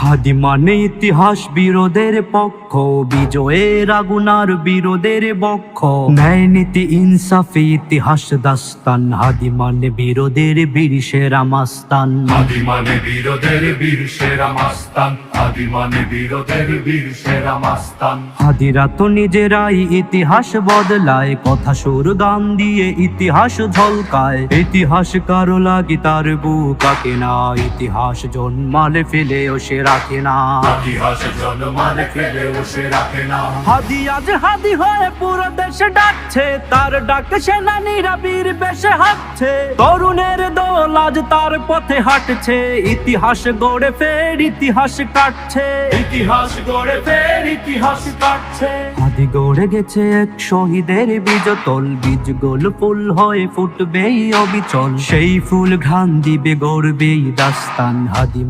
হাদি মানে ইতিহাস বিরোধের পক্ষ, বিজয়ের আগুনার বিরোধের বক্ষ, ন্যায় নীতি ইনসাফি ইতিহাস দাস্তান। হাদি মানে বিরোধের বীর সেরা মাস্তান, হাদি মানে বিরোধের বীর সেরা মাস্তান, হাদি মানে বিরোধের বীর সেরা মাস্তান। হাদিরা তো নিজেরাই ইতিহাস বদলায়, কথা সুর গান দিয়ে ইতিহাস ঝলকায়। ইতিহাস কারো লাগি তার বুক আঁকে না, ইতিহাস জন্মালে ফেলেও সে রাখে না। ইতিহাস জন্মালে ফেলেও সে রাখে না। হাদি আজ হাদি হয়ে পুরো দেশে ডাকছে, তার ডাকে সেনানীরা বীর বেশে হাঁটছে। তরুণের দল আজ তার পথে হাঁটছে, ইতিহাস গড়ে ফের ইতিহাস কাটছে। ইতিহাস গড়ে ফের ইতিহাস কাটছে। হাদি গড়ে গেছে এক শহীদের বীজতল, বীজ গোল ফুল হয়ে ফুটবেই অবিচল। সেই ফুল ঘ্রাণ দিবে গড়বেই দাস্তান। হাদি